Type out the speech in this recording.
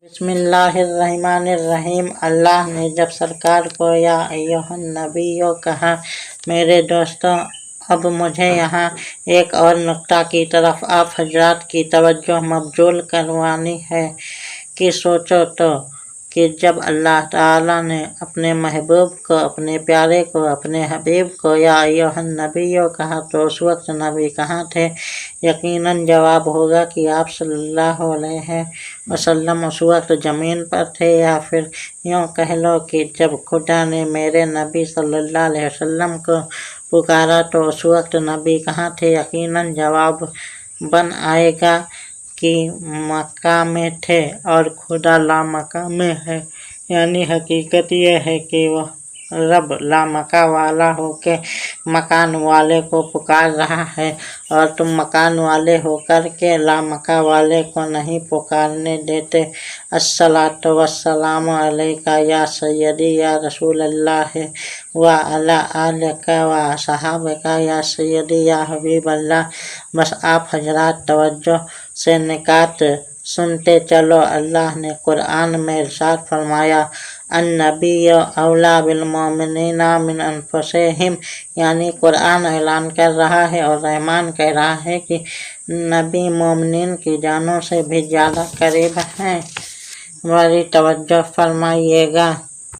बिस्मिल्लाहिर्रहमानिर्रहीम। अल्लाह ने जब सरकार को या अय्युहन नबियो कहा, मेरे दोस्तों, अब मुझे यहाँ एक और नुक्ता की तरफ आप हजरात की तवज्जो मबजूल करवानी है कि सोचो तो कि जब अल्लाह ताला ने अपने महबूब को, अपने प्यारे को, अपने हबीब को या अय्युहन नबियो कहा तो उस वक्त नबी कहाँ थे? यकीनन जवाब होगा कि आप सल्लल्लाहु अलैहि वसल्लम उस वक्त ज़मीन पर थे, या फिर यूँ कह लो कि जब खुदा ने मेरे नबी सल्लल्लाहु अलैहि वसल्लम को पुकारा तो उस वक्त नबी कहाँ थे? यकीनन जवाब बन आएगा कि मक्का में थे और खुदा लामका में है। यानी हकीकत यह है कि वह रब लामका वाला होके मकान वाले को पुकार रहा है, और तुम मकान वाले होकर के लामका वाले को नहीं पुकारने देते। अस्सलातु वस्सलामु अलैका या सय्यदी या रसूल अल्लाह व अला आलिका व सहाबिका या सय्यदी या हबीब अल्लाह। बस आप हजरात तवज्जो से निकात सुनते चलो। अल्लाह ने कुरान में इरशाद फरमाया, अन्नबिय्यु औला बिल मोमिनीना मिन अनफुसिहिम, यानी कुरान ऐलान कर रहा है और रहमान कह रहा है कि नबी मोमिनीन की जानों से भी ज़्यादा करीब हैं। बड़ी तवज्जो फरमाइएगा।